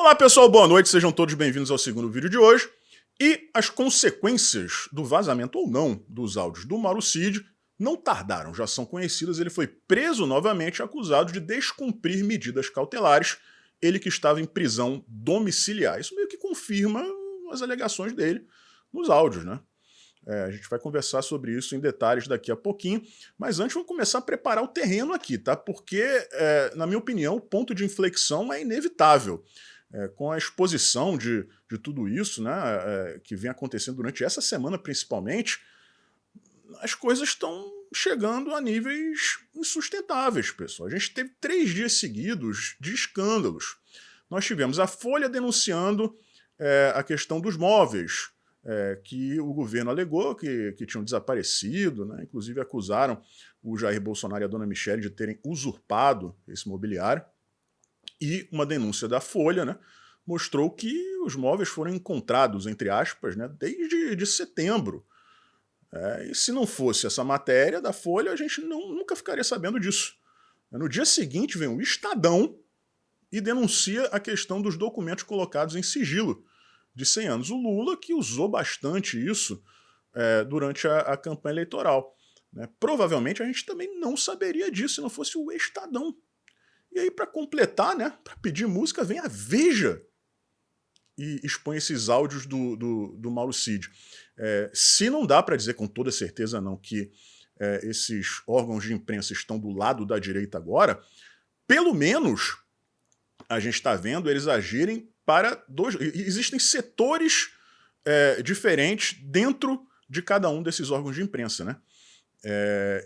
Olá pessoal, boa noite, sejam todos bem-vindos ao segundo vídeo de hoje. E as consequências do vazamento ou não dos áudios do Mauro Cid não tardaram, já são conhecidas. Ele foi preso novamente, acusado de descumprir medidas cautelares, ele que estava em prisão domiciliar. Isso meio que confirma as alegações dele nos áudios, né? A gente vai conversar sobre isso em detalhes daqui a pouquinho, mas antes vamos começar a preparar o terreno aqui, tá? Porque, na minha opinião, o ponto de inflexão é inevitável. Com a exposição de tudo isso, né, que vem acontecendo durante essa semana principalmente, as coisas estão chegando a níveis insustentáveis, pessoal. A gente teve 3 dias seguidos de escândalos. Nós tivemos a Folha denunciando a questão dos móveis, que o governo alegou que tinham desaparecido, né? Inclusive acusaram o Jair Bolsonaro e a dona Michele de terem usurpado esse mobiliário. E uma denúncia da Folha, né, mostrou que os móveis foram encontrados, entre aspas, né, desde setembro. E se não fosse essa matéria da Folha, a gente nunca ficaria sabendo disso. No dia seguinte vem o Estadão e denuncia a questão dos documentos colocados em sigilo de 100 anos. O Lula que usou bastante isso durante a campanha eleitoral, né? Provavelmente a gente também não saberia disso se não fosse o Estadão. E aí, para completar, né, para pedir música, vem a Veja e expõe esses áudios do Mauro Cid. Se não dá para dizer com toda certeza não que esses órgãos de imprensa estão do lado da direita agora, pelo menos a gente está vendo eles agirem para dois... Existem setores diferentes dentro de cada um desses órgãos de imprensa, né?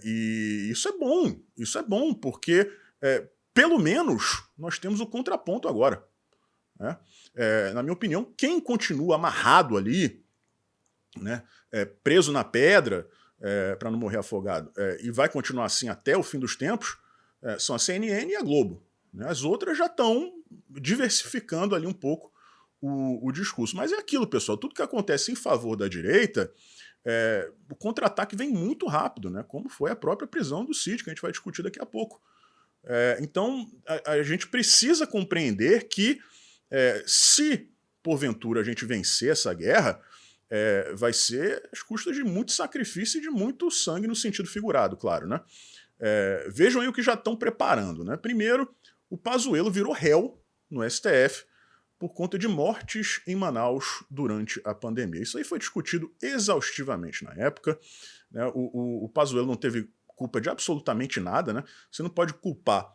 E isso é bom, porque... pelo menos nós temos o contraponto agora, né? Na minha opinião, quem continua amarrado ali, né, preso na pedra, para não morrer afogado, e vai continuar assim até o fim dos tempos, são a CNN e a Globo, né? As outras já estão diversificando ali um pouco o discurso. Mas é aquilo, pessoal, tudo que acontece em favor da direita, o contra-ataque vem muito rápido, né? Como foi a própria prisão do Cid, que a gente vai discutir daqui a pouco. Então, a gente precisa compreender que se, porventura, a gente vencer essa guerra, vai ser às custas de muito sacrifício e de muito sangue no sentido figurado, claro, né? Vejam aí o que já estão preparando, né? Primeiro, o Pazuello virou réu no STF por conta de mortes em Manaus durante a pandemia. Isso aí foi discutido exaustivamente na época, né? O Pazuello não teve culpa de absolutamente nada, né? Você não pode culpar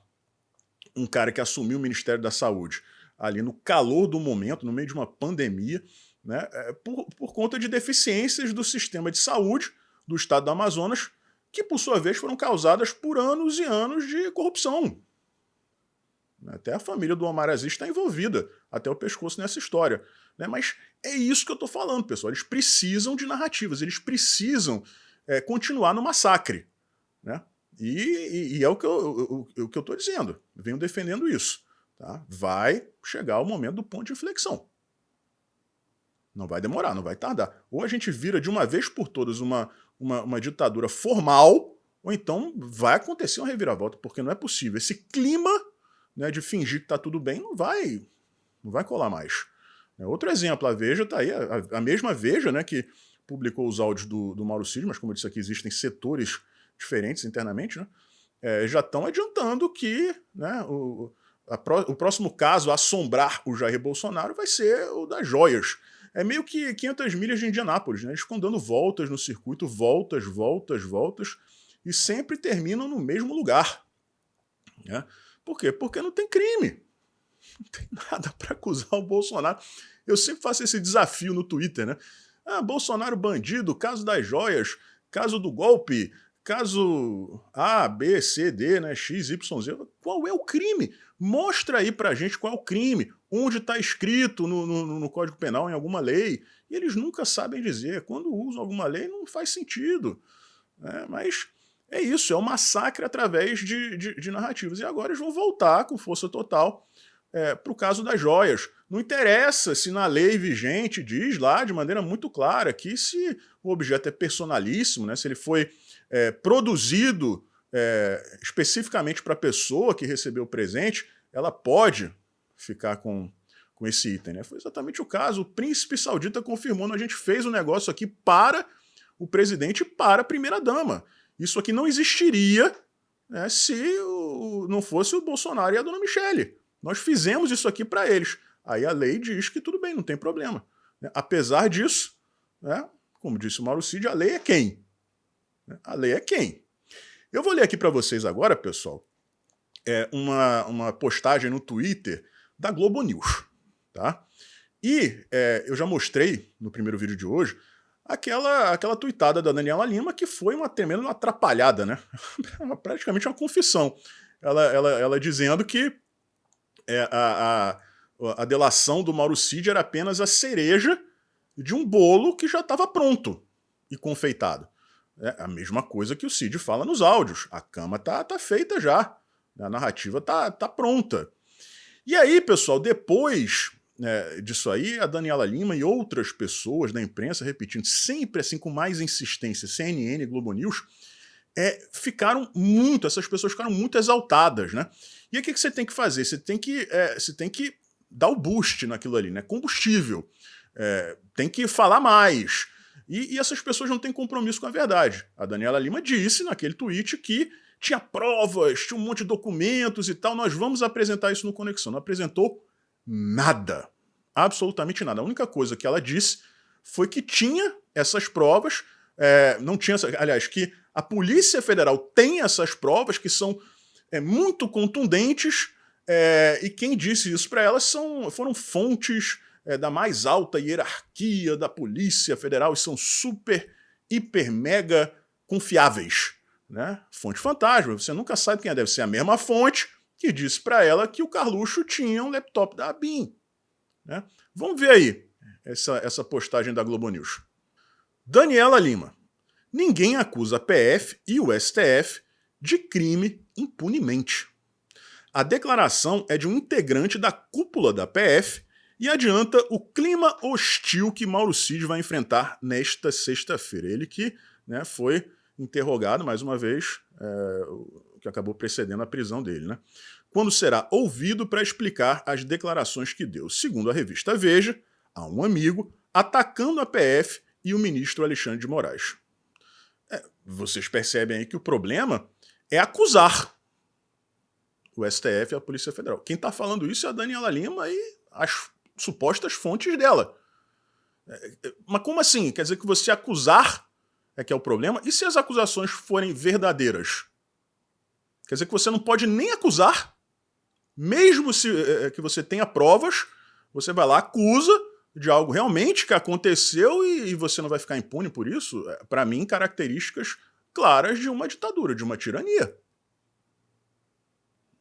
um cara que assumiu o Ministério da Saúde ali no calor do momento, no meio de uma pandemia, né? Por conta de deficiências do sistema de saúde do estado do Amazonas, que por sua vez foram causadas por anos e anos de corrupção. Até a família do Omar Aziz está envolvida até o pescoço nessa história, né? Mas é isso que eu estou falando, pessoal. Eles precisam de narrativas, eles precisam continuar no massacre, né? E é o que eu estou dizendo, eu venho defendendo isso. Tá? Vai chegar o momento do ponto de inflexão. Não vai demorar, não vai tardar. Ou a gente vira de uma vez por todas uma ditadura formal, ou então vai acontecer uma reviravolta, porque não é possível. Esse clima, né, de fingir que está tudo bem não vai colar mais. Outro exemplo, a Veja está aí, a mesma Veja, né, que publicou os áudios do Mauro Cid, mas como eu disse aqui, existem setores diferentes internamente, né, já estão adiantando que, né, o próximo caso a assombrar o Jair Bolsonaro vai ser o das joias. É meio que 500 milhas de Indianápolis, né? Eles ficam dando voltas no circuito, voltas, e sempre terminam no mesmo lugar, né? Por quê? Porque não tem crime. Não tem nada para acusar o Bolsonaro. Eu sempre faço esse desafio no Twitter, né? Bolsonaro bandido, caso das joias, caso do golpe, caso A, B, C, D, né, X, Y, Z. Qual é o crime? Mostra aí pra gente qual é o crime, onde está escrito no Código Penal, em alguma lei. E eles nunca sabem dizer. Quando usam alguma lei, não faz sentido. Mas é isso, é um massacre através de narrativas. E agora eles vão voltar com força total para o caso das joias. Não interessa se na lei vigente diz lá de maneira muito clara que se o objeto é personalíssimo, né, se ele foi produzido especificamente para a pessoa que recebeu o presente, ela pode ficar com com esse item, né? Foi exatamente o caso. O príncipe saudita confirmou, a gente fez um negócio aqui para o presidente e para a primeira-dama. Isso aqui não existiria, né, se não fosse o Bolsonaro e a dona Michele. Nós fizemos isso aqui para eles. Aí a lei diz que tudo bem, não tem problema. Né? Apesar disso, né, como disse o Mauro Cid, a lei é quem? A lei é quem? Eu vou ler aqui para vocês agora, pessoal, uma postagem no Twitter da Globo News. Tá? E eu já mostrei no primeiro vídeo de hoje aquela tuitada da Daniela Lima, que foi uma tremenda atrapalhada, né? Praticamente uma confissão. Ela dizendo que a delação do Mauro Cid era apenas a cereja de um bolo que já estava pronto e confeitado. É a mesma coisa que o Cid fala nos áudios. A cama tá feita já. A narrativa tá pronta. E aí, pessoal, depois disso aí, a Daniela Lima e outras pessoas da imprensa, repetindo sempre assim com mais insistência, CNN, Globo News, essas pessoas ficaram muito exaltadas, né? E aí o que você tem que fazer? Você tem que dar o boost naquilo ali, né? Combustível. Tem que falar mais. E essas pessoas não têm compromisso com a verdade. A Daniela Lima disse naquele tweet que tinha provas, tinha um monte de documentos e tal, nós vamos apresentar isso no Conexão. Não apresentou nada. Absolutamente nada. A única coisa que ela disse foi que tinha essas provas, não tinha, aliás, que a Polícia Federal tem essas provas que são muito contundentes, e quem disse isso para elas foram fontes da mais alta hierarquia da Polícia Federal e são super, hiper, mega confiáveis. Né? Fonte fantasma, você nunca sabe quem é. Deve ser a mesma fonte que disse para ela que o Carluxo tinha um laptop da ABIN. Né? Vamos ver aí essa postagem da Globo News. Daniela Lima. Ninguém acusa a PF e o STF de crime impunemente. A declaração é de um integrante da cúpula da PF e adianta o clima hostil que Mauro Cid vai enfrentar nesta sexta-feira. Ele que foi interrogado, mais uma vez, que acabou precedendo a prisão dele, né? Quando será ouvido para explicar as declarações que deu, segundo a revista Veja, a um amigo, atacando a PF e o ministro Alexandre de Moraes. Vocês percebem aí que o problema é acusar o STF e a Polícia Federal. Quem está falando isso é a Daniela Lima e as supostas fontes dela. Mas como assim? Quer dizer que você acusar que é o problema? E se as acusações forem verdadeiras? Quer dizer que você não pode nem acusar, mesmo que você tenha provas, você vai lá, acusa de algo realmente que aconteceu e você não vai ficar impune por isso? Para mim, características claras de uma ditadura, de uma tirania.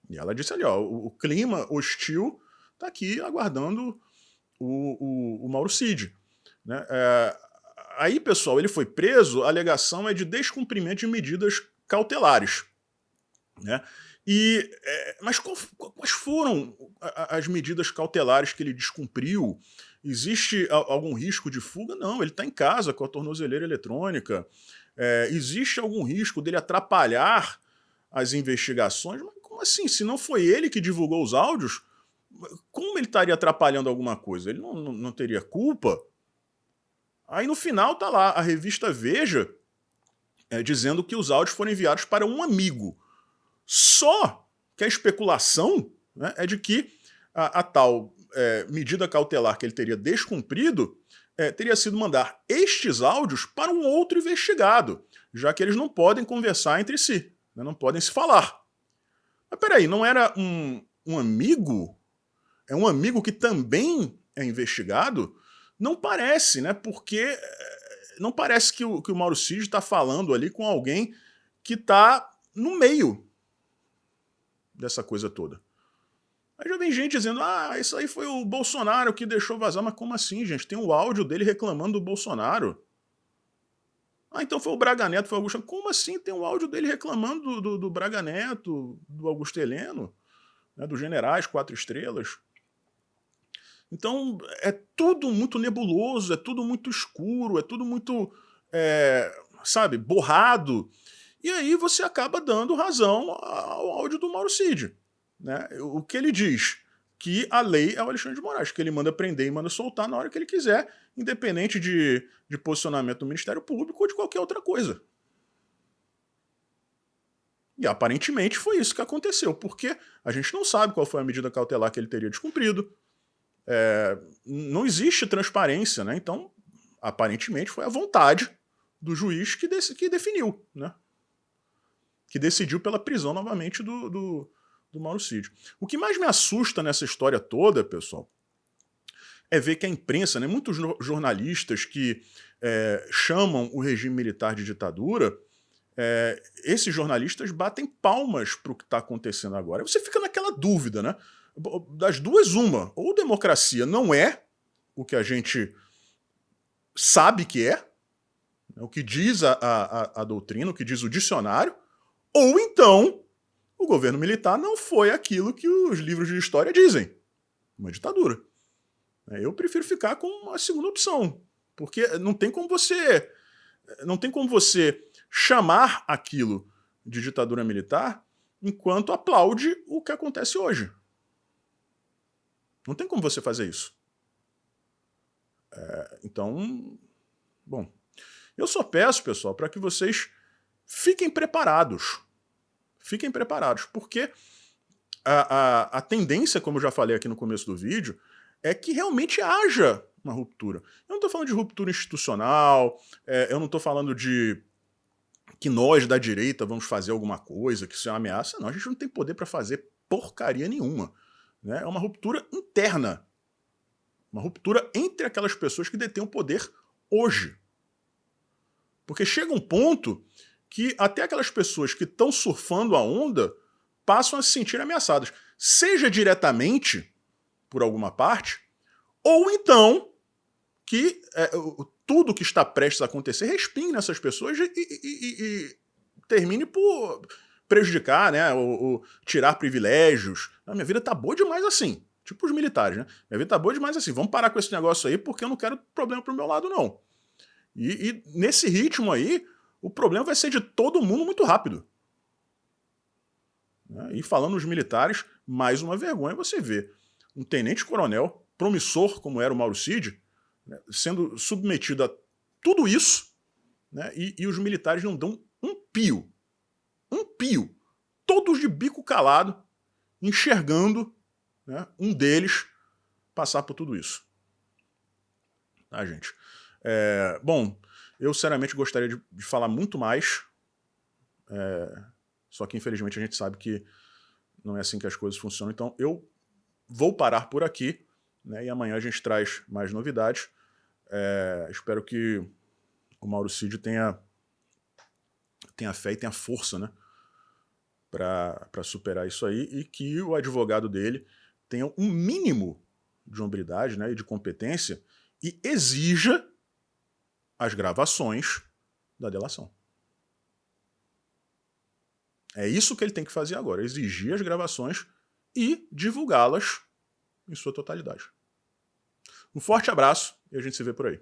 E ela disse ali, ó, o clima hostil está aqui aguardando o Mauro Cid. Né? Aí, pessoal, ele foi preso, a alegação é de descumprimento de medidas cautelares. Né? Mas quais foram as medidas cautelares que ele descumpriu? Existe algum risco de fuga? Não, ele está em casa com a tornozeleira eletrônica. Existe algum risco dele atrapalhar as investigações? Mas como assim? Se não foi ele que divulgou os áudios, como ele estaria atrapalhando alguma coisa? Ele não teria culpa? Aí no final tá lá a revista Veja dizendo que os áudios foram enviados para um amigo. Só que a especulação é de que a tal medida cautelar que ele teria descumprido teria sido mandar estes áudios para um outro investigado, já que eles não podem conversar entre si, né, não podem se falar. Mas peraí, não era um amigo? É um amigo que também é investigado? Não parece, né? Porque não parece que o Mauro Cid está falando ali com alguém que está no meio dessa coisa toda. Aí já vem gente dizendo, isso aí foi o Bolsonaro que deixou vazar. Mas como assim, gente? Tem um áudio dele reclamando do Bolsonaro. Então foi o Braga Neto, foi o Augusto. Como assim tem um áudio dele reclamando do Braga Neto, do Augusto Heleno, né, dos generais 4 estrelas? Então é tudo muito nebuloso, é tudo muito escuro, é tudo muito, borrado. E aí você acaba dando razão ao áudio do Mauro Cid. Né? O que ele diz? que a lei é o Alexandre de Moraes, que ele manda prender e manda soltar na hora que ele quiser, independente de posicionamento do Ministério Público ou de qualquer outra coisa. E aparentemente foi isso que aconteceu, porque a gente não sabe qual foi a medida cautelar que ele teria descumprido. Não existe transparência, né? Então, aparentemente foi a vontade do juiz que definiu, né? Que decidiu pela prisão novamente do Mauro Cid. O que mais me assusta nessa história toda, pessoal, é ver que a imprensa, né, muitos jornalistas que chamam o regime militar de ditadura, esses jornalistas batem palmas para o que está acontecendo agora. Você fica naquela dúvida, né? Das duas, uma. Ou democracia não é o que a gente sabe que é, o que diz a doutrina, o que diz o dicionário, ou então o governo militar não foi aquilo que os livros de história dizem. Uma ditadura. Eu prefiro ficar com a segunda opção, porque não tem como você chamar aquilo de ditadura militar enquanto aplaude o que acontece hoje. Não tem como você fazer isso. Então, bom, eu só peço, pessoal, para que vocês fiquem preparados. Fiquem preparados, porque a tendência, como eu já falei aqui no começo do vídeo, é que realmente haja uma ruptura. Eu não estou falando de ruptura institucional, eu não estou falando de que nós da direita vamos fazer alguma coisa, que isso é uma ameaça. Não, a gente não tem poder para fazer porcaria nenhuma. Né? É uma ruptura interna. Uma ruptura entre aquelas pessoas que detêm o poder hoje. Porque chega um ponto que até aquelas pessoas que estão surfando a onda passam a se sentir ameaçadas. Seja diretamente, por alguma parte, ou então que tudo que está prestes a acontecer respingue nessas pessoas e termine por prejudicar, né, ou tirar privilégios. A minha vida tá boa demais assim. Tipo os militares, né? Minha vida tá boa demais assim. Vamos parar com esse negócio aí porque eu não quero problema pro meu lado, não. E nesse ritmo aí, o problema vai ser de todo mundo muito rápido. E falando nos militares, mais uma vergonha você vê um tenente-coronel promissor, como era o Mauro Cid, né, sendo submetido a tudo isso, né, e os militares não dão um pio. Um pio. Todos de bico calado, enxergando, né, um deles passar por tudo isso. Tá, gente? Bom, eu sinceramente gostaria de falar muito mais, só que infelizmente a gente sabe que não é assim que as coisas funcionam, então eu vou parar por aqui, né, e amanhã a gente traz mais novidades. Espero que o Mauro Cid tenha fé e tenha força, né, para superar isso aí, e que o advogado dele tenha um mínimo de hombridade, né, e de competência e exija as gravações da delação. É isso que ele tem que fazer agora, exigir as gravações e divulgá-las em sua totalidade. Um forte abraço e a gente se vê por aí.